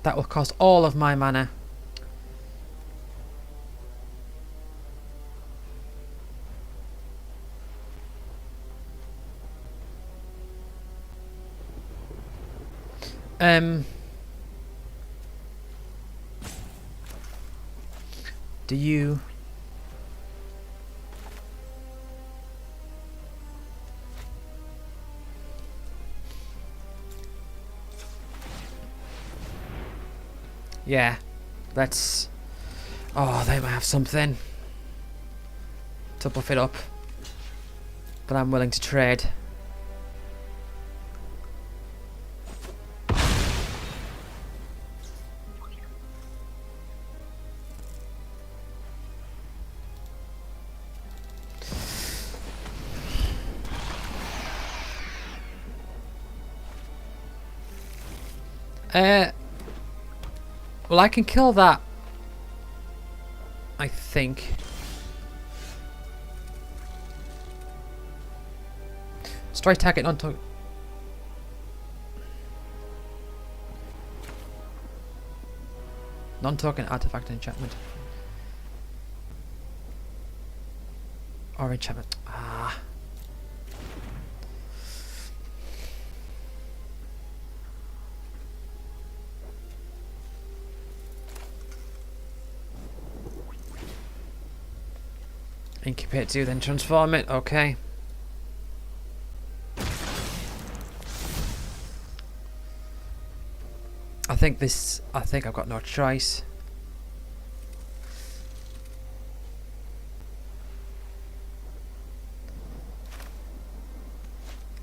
That will cost all of my mana. Do you... Yeah, let's... Oh, they might have something to buff it up, but I'm willing to trade. Well, I can kill that, I think. Strike target non-token. Non-token artifact enchantment. Or enchantment. Ah. Incubate 2, then transform it. Okay. I think I've got no choice.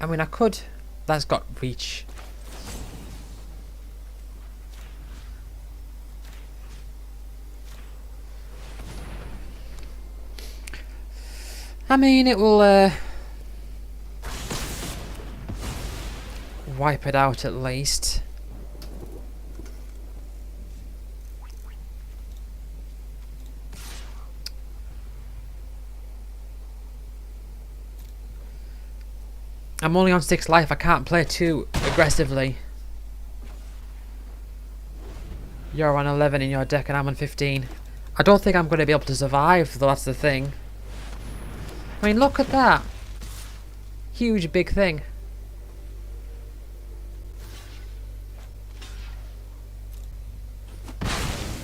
I mean, I could. That's got reach. I mean, it will wipe it out at least. I'm only on 6 life. I can't play too aggressively. You're on 11 in your deck and I'm on 15. I don't think I'm going to be able to survive, though. That's the thing. I mean, look at that. Huge big thing.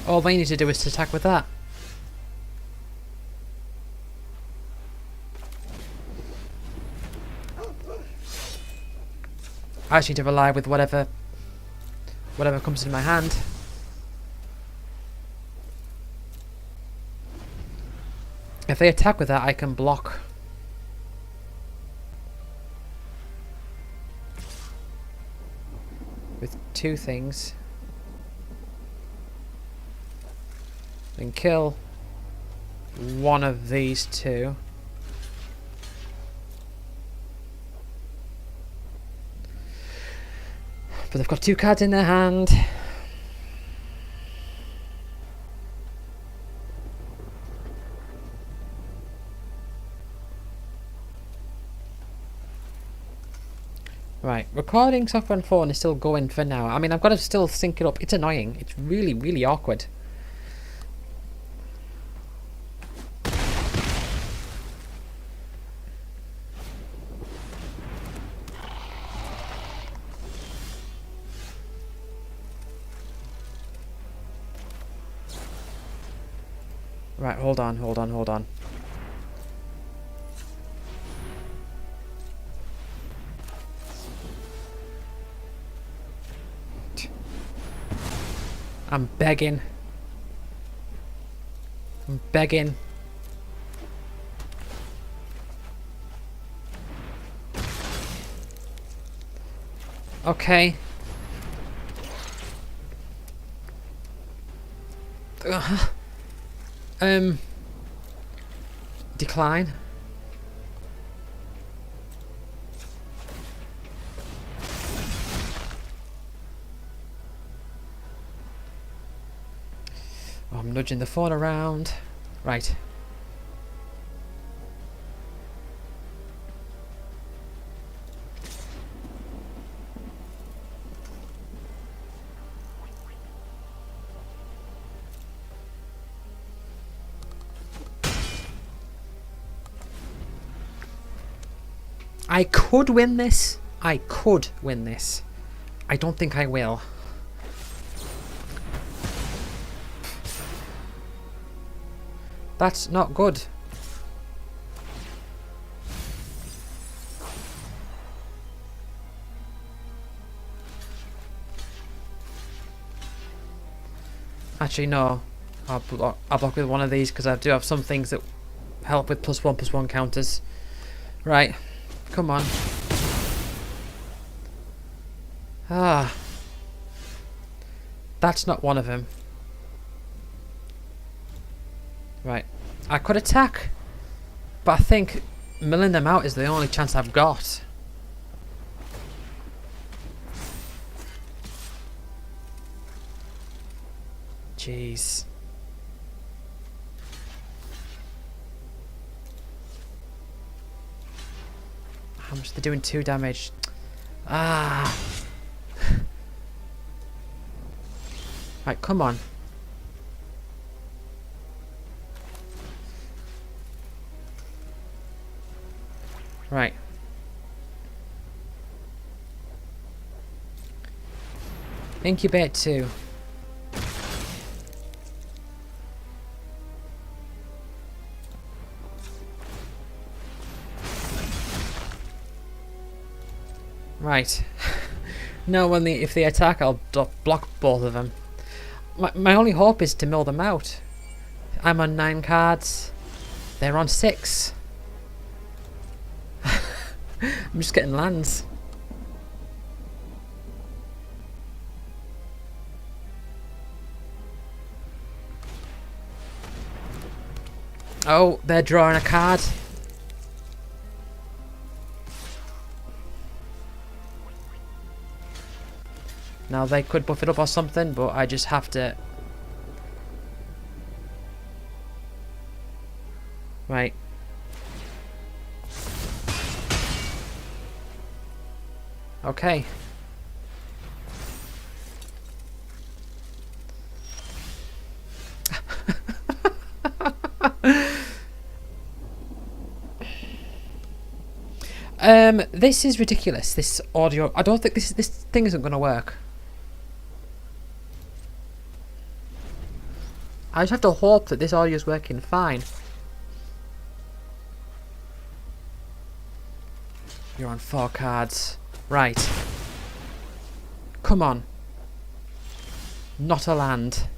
All they need to do is to attack with that. I just need to rely with whatever comes in my hand. If they attack with that, I can block. With 2 things. Then kill one of these 2. But they've got 2 cards in their hand. Right, recording software on phone is still going for now. I mean, I've got to still sync it up. It's annoying. It's really, really awkward. Right, hold on, hold on, hold on. I'm begging. I'm begging. Okay. Decline. Oh, I'm nudging the phone around. Right. I could win this. I could win this. I don't think I will. That's not good. Actually, no. I'll block with one of these because I do have some things that help with +1/+1 counters. Right. Come on. Ah. That's not one of them. Right. I could attack, but I think milling them out is the only chance I've got. Jeez. How much they're doing 2 damage. Ah. Right, come on. Right. Incubate 2. Right. No, if they attack, I'll block both of them. My only hope is to mill them out. I'm on 9 cards. They're on 6. I'm just getting lands. Oh, they're drawing a card. Now they could buff it up or something, but I just have to... Right. Okay. This is ridiculous. This audio. I don't think this thing isn't going to work. I just have to hope that this audio is working fine. You're on 4 cards. Right. Come on. Not a land.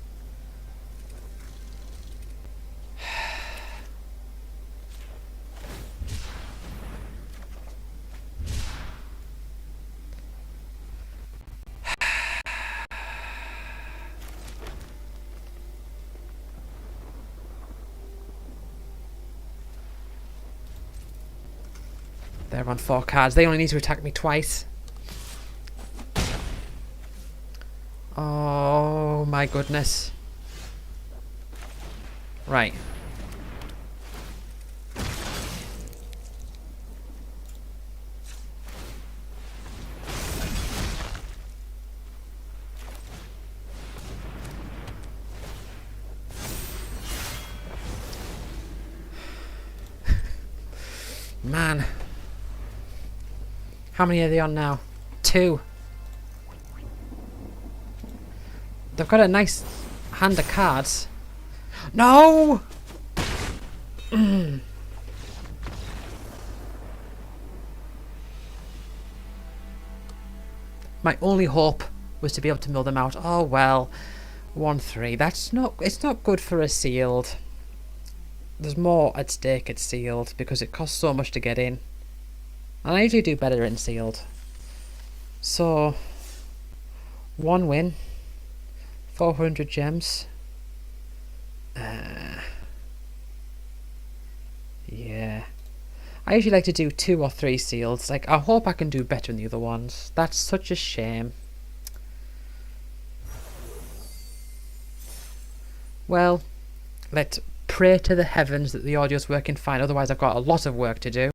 They're on 4 cards. They only need to attack me twice. Oh my goodness. Right. Man. How many are they on now? 2. They've got a nice hand of cards. No! My only hope was to be able to mill them out. Oh well. 1-3. That's not... It's not good for a sealed. There's more at stake at sealed because it costs so much to get in. And I usually do better in sealed. So... 1 win. 400 gems. Yeah. I usually like to do 2 or 3 seals. Like, I hope I can do better than the other ones. That's such a shame. Well, let's pray to the heavens that the audio's working fine. Otherwise, I've got a lot of work to do.